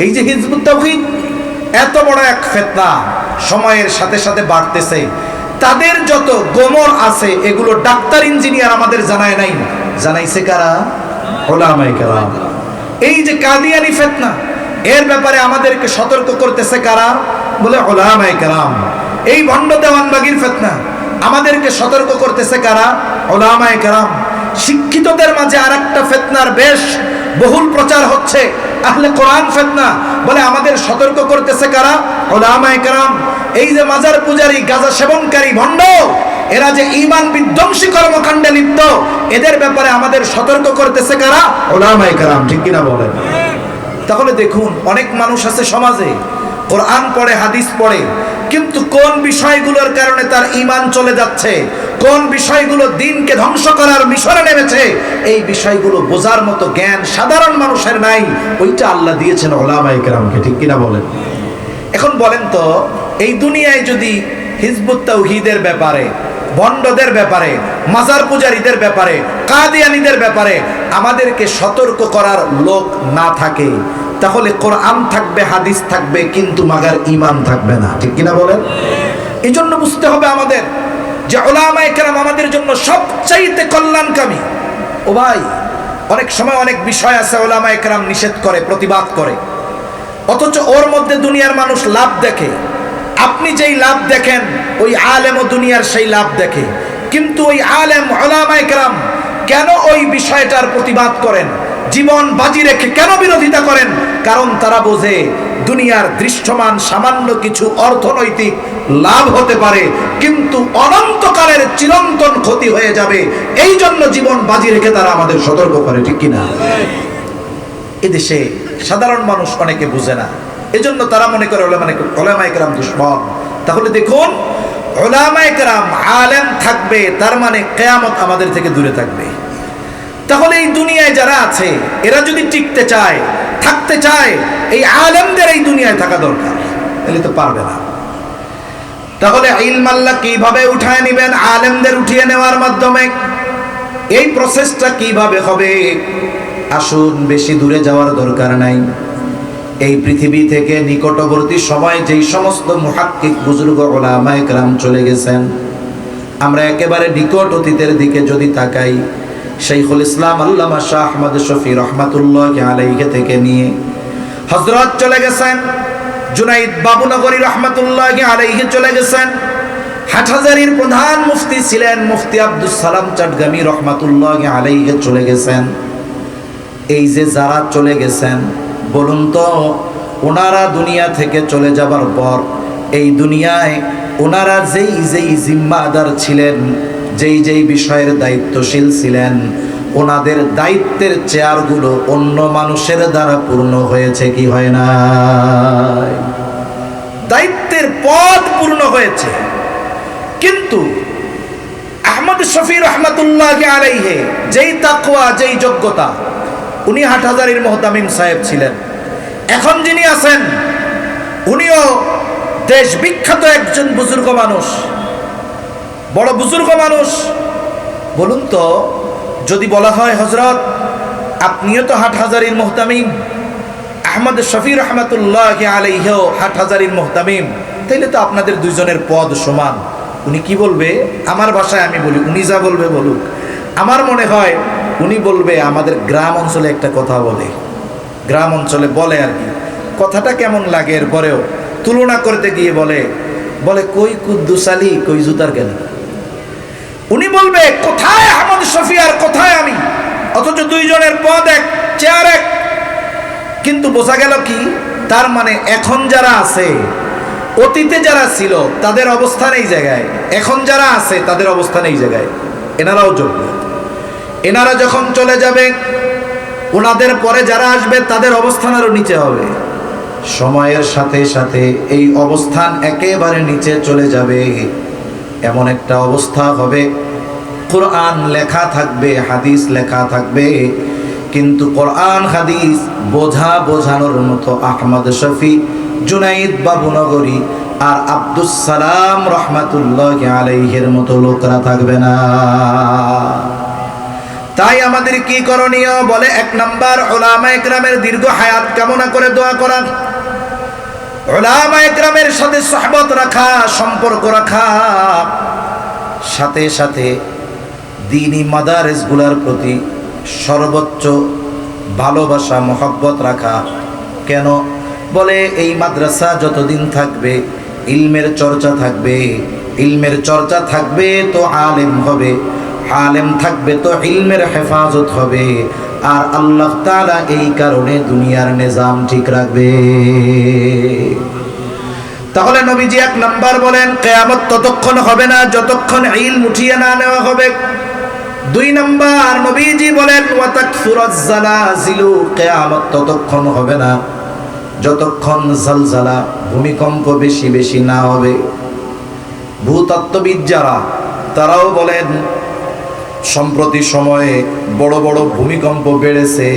এই যে হিজবুত তাওহীদ এত বড় এক ফিতনা সময়ের সাথে সাথে বাড়তেছে, তাদের যত গোমর আছে এগুলো ডাক্তার ইঞ্জিনিয়ার আমাদের জানায় নাই, জানাইছে কারা? উলামায়ে কেরাম। এই যে কাদিয়ানি ফিতনা এর ব্যাপারে আমাদেরকে সতর্ক করতেছে কারা? বলে উলামায়ে কেরাম। এই ভণ্ড দেওয়ানবাগির ফিতনা আমাদেরকে সতর্ক করতেছে কারা? উলামায়ে কেরাম। শিক্ষিতদের মাঝে আরেকটা ফিতনার বেশ বহুল প্রচার হচ্ছে, আহলে কোরআন ফিতনা, বলে আমাদের সতর্ক করতেছে কারা? উলামায়ে কেরাম। এই যে মাজার পূজারী, গাঁজা সেবনকারী ভণ্ড, এরা যে ঈমান বিধ্বংসী কর্মকাণ্ডে লিপ্ত, এদের ব্যাপারে আমাদের সতর্ক করতেছে কারা? উলামায়ে কেরাম। ঠিক কিনা বলেন? তাহলে দেখুন, অনেক মানুষ আছে সমাজে কোরআন পড়ে, হাদিস পড়ে, কিন্তু কোন বিষয়গুলোর কারণে তার ঈমান চলে যাচ্ছে, কোন বিষয়গুলো দিনকে ধ্বংস করার মিশনে নেমেছে, এই বিষয়গুলো বোঝার মতো জ্ঞান সাধারণ মানুষের নাই। ওইটা আল্লাহ দিয়েছেন উলামায়ে কেরামকে। ঠিক কিনা বলেন? এখন বলেন তো, এই দুনিয়ায় যদি হিজবুত তাওহীদের ব্যাপারে, ভণ্ডদের ব্যাপারে, মাজার পূজারীদের ব্যাপারে, কাদিয়ানীদের ব্যাপারে আমাদেরকে সতর্ক করার লোক না থাকে, তাহলে কোরআন থাকবে, হাদিস থাকবে, কিন্তু মাগার ঈমান থাকবে না। ঠিক কিনা বলেন? এই জন্য বুঝতে হবে আমাদের যে উলামায়ে কেরাম আমাদের জন্য সবচাইতে কল্যাণকামী। ও ভাই, অনেক সময় অনেক বিষয় আছে উলামায়ে কেরাম নিষেধ করে, প্রতিবাদ করে, অথচ ওর মধ্যে দুনিয়ার মানুষ লাভ দেখে। আপনি যেই লাভ দেখেন ওই আলেম ও দুনিয়ার সেই লাভ দেখে, কিন্তু ওই আলেম উলামায়ে কেরাম কেন ওই বিষয়টার প্রতিবাদ করেন, জীবন বাজি রেখে কেন বিরোধিতা করেন? কারণ তারা বোঝে দুনিয়ার দৃশ্যমান সামান্য কিছু অর্থনৈতিক লাভ হতে পারে, কিন্তু অনন্তকালের চিরন্তন ক্ষতি হয়ে যাবে। এই জন্য জীবন বাজি রেখে তারা আমাদের সতর্ক করে। ঠিক কিনা? এদেশে সাধারণ মানুষ অনেকে বুঝে না, এজন্য তারা মনে করে উলামায়ে কেরাম দুশমন। তাহলে দেখুন, উলামায়ে কেরাম আলেম থাকবে, তার মানে কিয়ামত আমাদের থেকে দূরে থাকবে। তাহলে এই দুনিয়ায় যারা আছে এরা যদি টিকতে চায়, থাকতে চায়, এই আলেমদের এই দুনিয়ায় থাকা দরকার, তাহলে তো পারবে না। তাহলে ইলম আল্লাহ কিভাবে উঠায় নেবেন? আলেমদের উঠিয়ে নেওয়ার মাধ্যমে। এই প্রসেসটা কিভাবে হবে? আসুন, বেশি দূরে যাওয়ার দরকার নাই। এই পৃথিবী থেকে নিকটবর্তী সময় যেই সমস্ত মুহাক্কিক বুজুর্গ উলামায়ে কেরাম চলে গেছেন, আমরা একেবারে নিকট অতীতের দিকে যদি তাকাই, শাইখুল ইসলাম আল্লামা শাহ আহমদ শফী রহমাতুল্লাহি আলাইহি থেকে নিয়ে হযরত চলে গেছেন জুনাইদ বাবুনগরী রহমাতুল্লাহি আলাইহি চলে গেছেন। হাটহাজারীর প্রধান মুফতি ছিলেন মুফতি আব্দুস সালাম চাটগামী রহমাতুল্লাহি আলাইহি চলে গেছেন। এই যে যারা চলে গেছেন, বলুন তো, ওনারা দুনিয়া থেকে চলে যাবার পর এই দুনিয়ায় ওনারা যেই যেই জিম্মাদার ছিলেন, যেই যেই বিষয়ের দায়িত্বশীল ছিলেন, ওনাদের দায়িত্বের চেয়ারগুলো অন্য মানুষের দ্বারা পূর্ণ হয়েছে কি হয় না? দায়িত্বের পদ পূর্ণ হয়েছে, কিন্তু আহমদ শফী রহমাতুল্লাহি আলাইহি যেই তাকওয়া, যেই যোগ্যতা, উনি হাটহাজারীর মুহতামিম সাহেব ছিলেন। এখন যিনি আছেন উনিও দেশ বিখ্যাত একজন বুজুর্গ মানুষ, বড় বুজুর্গ মানুষ। বলুন তো, যদি বলা হয় হযরত আপনিও তো হাটহাজারীর মুহতামিম, আহমদ শফী রহমাতুল্লাহি আলাইহিও হাটহাজারীর মুহতামিম, তাইলে তো আপনাদের দুইজনের পদ সমান। উনি কি বলবে? আমার ভাষায় আমি বলি, উনি যা বলবে বলুক। আমার মনে হয় উনি বলবে, আমাদের গ্রাম অঞ্চলে একটা কথা বলে, গ্রাম অঞ্চলে বলে আর কি, কথাটা কেমন লাগে এরপরেও তুলনা করতে গিয়ে বলে কই কুদ্দুস আলী, কই জুতার কেন। উনি বলবে কোথায় আহমদ শফী আর কোথায় আমি, অথচ দুইজনের পদ এক, চেয়ার এক। কিন্তু বোঝা গেল কি, তার মানে এখন যারা আছে, অতীতে যারা ছিল তাদের অবস্থান এই জায়গায়, এখন যারা আছে তাদের অবস্থান এই জায়গায়, এনারাও যোগ্য। এনারা যখন চলে যাবে, ওনাদের পরে যারা আসবে তাদের অবস্থান আরো নিচে হবে। সময়ের সাথে সাথে এই অবস্থান একেবারে নিচে চলে যাবে। এমন একটা অবস্থা হবে, কোরআন লেখা থাকবে, হাদিস লেখা থাকবে, কিন্তু কোরআন হাদিস বোঝানোর মতো আহমদ শফী, জুনাইদ বাবুনগরী আর আব্দুস সালাম রহমাতুল্লাহি আলাইহির মতো লোকরা থাকবে না। তাই আমাদের কি করণীয়? বলে 1 নাম্বার উলামায়ে কেরামের দীর্ঘ হায়াত কামনা করে দোয়া করা, উলামায়ে কেরামের সাথে সুহবত রাখা, সম্পর্ক রাখা, সাথে সাথে দ্বীনি মাদারিসগুলোর প্রতি সর্বোচ্চ ভালোবাসা মহব্বত রাখা। কেন? বলে এই মাদ্রাসা যতদিন থাকবে ইলমের চর্চা থাকবে, ইলমের চর্চা থাকবে তো আলেম হবে, আলেম থাকবে তো ইলমের হেফাজত হবে, আর আল্লাহ তাআলা এই কারণে দুনিয়ার নিজাম ঠিক রাখবে। তাহলে নবীজি 1 নাম্বার বলেন কিয়ামত ততক্ষণ হবে না যতক্ষণ ইলম উঠিয়ে না নেওয়া হবে। 2 নাম্বার নবীজি বলেন ওয়া তাকসুরাজ জালাজিলু, কিয়ামত ততক্ষণ হবে না যতক্ষণ জালজালা ভূমিকম্প বেশি বেশি না হবে। ভূতত্ত্ববিদ যারা তারাও বলেন সম্প্রতি সময়ে বড় বড় ভূমিকম্প বেড়েছে,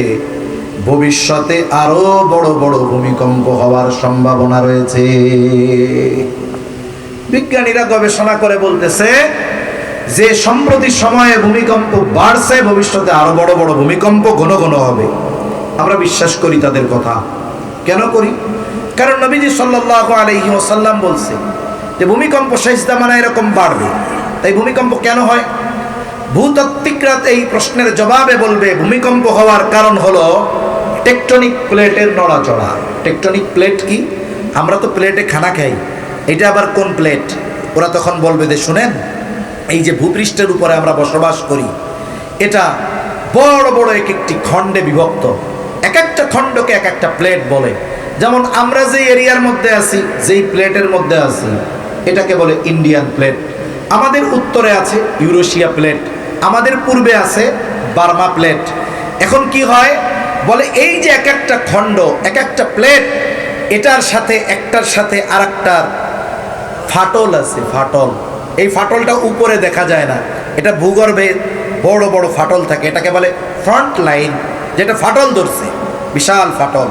ভবিষ্যতে আরো বড় বড় ভূমিকম্প হওয়ার সম্ভাবনা রয়েছে। বিজ্ঞানীরা গবেষণা করে বলতেছে যে সম্প্রতি সময়ে ভূমিকম্প বাড়ছে, ভবিষ্যতে আরো বড় বড় ভূমিকম্প ঘন ঘন হবে। আমরা বিশ্বাস করি তাদের কথা। কেন করি? কারণ নবীজি সাল্লাল্লাহু আলাইহি ওয়াসাল্লাম বলছে যে ভূমিকম্প শেষ জামানায় এরকম বাড়বে। তাই ভূমিকম্প কেন হয়? ভূতাত্ত্বিকরা এই প্রশ্নের জবাবে বলবে ভূমিকম্প হওয়ার কারণ হলো টেকটনিক প্লেটের নড়াচড়া। টেকটনিক প্লেট কি? আমরা তো প্লেটে খানা খাই, এটা আবার কোন প্লেট? ওরা তখন বলবে যে শুনেন, এই যে ভূপৃষ্ঠের উপরে আমরা বসবাস করি এটা বড় বড় একটি খণ্ডে বিভক্ত, এক একটা খণ্ডকে এক একটা প্লেট বলে। যেমন আমরা যে এরিয়ার মধ্যে আছি, যেই প্লেটের মধ্যে আছি, এটাকে বলে ইন্ডিয়ান প্লেট। আমাদের উত্তরে আছে ইউরেশিয়া প্লেট, আমাদের পূর্বে আছে বার্মা প্লেট। এখন কি হয়? বলে এই যে এক একটা খণ্ড, এক একটা প্লেট, এটার সাথে একটার সাথে আরেকটার ফাটল আছে। ফাটল, এই ফাটলটা উপরে দেখা যায় না, এটা ভূগর্ভে বড় বড় ফাটল থাকে, এটাকে বলে ফ্রন্ট লাইন, যেটা ফাটল ধরছে, বিশাল ফাটল।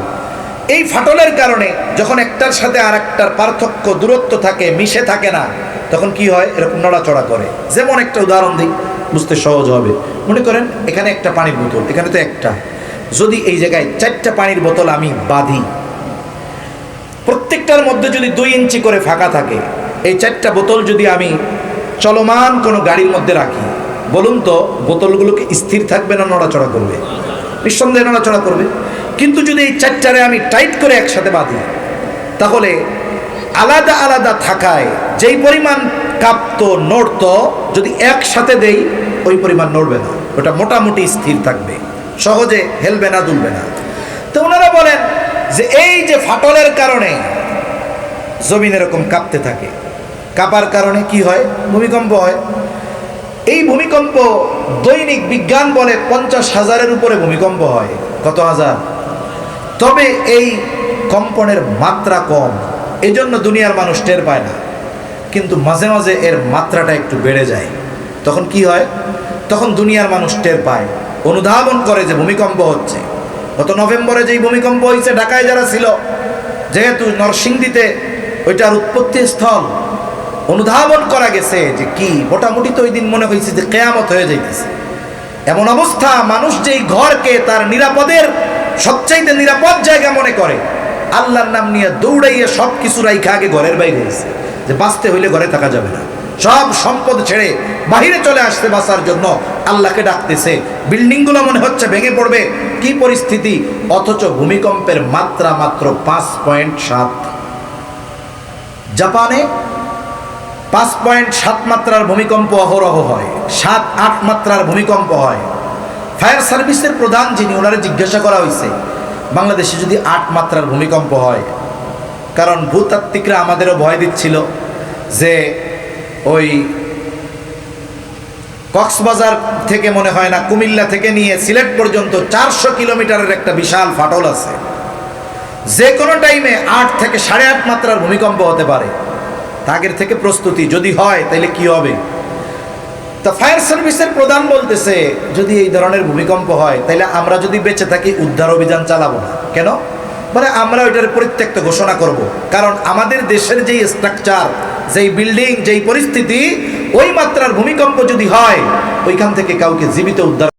এই ফাটলের কারণে যখন একটার সাথে আরেকটার পার্থক্য দূরত্ব থাকে, মিশে থাকে না, তখন কি হয়? এরকম নড়াচড়া করে। যেমন একটা উদাহরণ দিই, বুঝতে সহজ হবে। মনে করেন এখানে একটা পানির বোতল, এখানে তো একটা, যদি এই জায়গায় 4টা পানির বোতল আমি বাঁধি, প্রত্যেকটার মধ্যে যদি 2 ইঞ্চি করে ফাঁকা থাকে, এই 4টা বোতল যদি আমি চলমান কোনো গাড়ির মধ্যে রাখি, বলুন তো বোতলগুলোকে স্থির থাকবে না নড়াচড়া করবে? নিঃসন্দেহে নড়াচড়া করবে। কিন্তু যদি এই 4টারে আমি টাইট করে একসাথে বাঁধি, তাহলে আলাদা আলাদা থাকায় যেই পরিমাণ কাঁপতো নড়তো, যদি একসাথে দেই ওই পরিমাণ নড়বে না, ওটা মোটামুটি স্থির থাকবে, সহজে হেলবে না, দুলবে না। তো ওনারা বলেন যে এই যে ফাটলের কারণে জমিন এরকম কাঁপতে থাকে, কাঁপার কারণে কি হয়? ভূমিকম্প হয়। এই ভূমিকম্প দৈনিক বিজ্ঞান বলে 50,000-এর উপরে ভূমিকম্প হয়। কত হাজার? তবে এই কম্পনের মাত্রা কম, এজন্য দুনিয়ার মানুষ টের পায় না। কিন্তু মাঝে মাঝে এর মাত্রাটা একটু বেড়ে যায়, তখন কি হয়? তখন দুনিয়ার মানুষ টের পায়, অনুধাবন করে যে ভূমিকম্প হচ্ছে। গত নভেম্বরে যেই ভূমিকম্প হয়েছে ঢাকায় যারা ছিল, যেহেতু নরসিংদীতে ওইটার উৎপত্তি স্থল, অনুধাবন করা গেছে যে কি মোটামুটি তো ওই দিন মনে হয়েছে যে কিয়ামত হয়ে যাইতেছে। এমন অবস্থা, মানুষ যেই ঘরকে তার নিরাপদের সবচাইতে নিরাপদ জায়গা মনে করে, আল্লাহর নাম নিয়ে দৌড়াইয়ে সব কিছু রাইখা আগে ঘরের বাইরে গেছে, যে বাঁচতে হইলে ঘরে থাকা যাবে না, সব সম্পদ ছেড়ে বাহিরে চলে আসতে বাঁচার জন্য আল্লাহকে ডাকতেছে। বিল্ডিংগুলো মনে হচ্ছে ভেঙে পড়বে, কি পরিস্থিতি! অথচ ভূমিকম্পের মাত্রা মাত্র 5.7। জাপানে 5.7 মাত্রার ভূমিকম্প অহরহ হয়, 7-8 মাত্রার ভূমিকম্প হয়। ফায়ার সার্ভিসের প্রধান যিনি, ওনারা জিজ্ঞাসা করা হয়েছে বাংলাদেশে যদি 8 মাত্রার ভূমিকম্প হয়, কারণ ভূতাত্ত্বিকরা আমাদেরও ভয় দিচ্ছিল যে ওই কক্সবাজার থেকে মনে হয় না, কুমিল্লা থেকে নিয়ে সিলেট পর্যন্ত 400 কিলোমিটারের একটা বিশাল ফাটল আছে, যে কোনো টাইমে 8 থেকে 8.5 মাত্রার ভূমিকম্প হতে পারে। আগের থেকে প্রস্তুতি যদি হয় তাহলে কি হবে? তা ফায়ার সার্ভিসের প্রধান বলতেছে যদি এই ধরনের ভূমিকম্প হয় তাহলে আমরা যদি বেঁচে থাকি উদ্ধার অভিযান চালাবো না। কেন? মানে আমরা ওইটার পরিত্যক্ত ঘোষণা করব, কারণ আমাদের দেশের যেই স্ট্রাকচার, যেই বিল্ডিং, যেই পরিস্থিতি, ওই মাত্রার ভূমিকম্প যদি হয় ওইখান থেকে কাউকে জীবিত উদ্ধার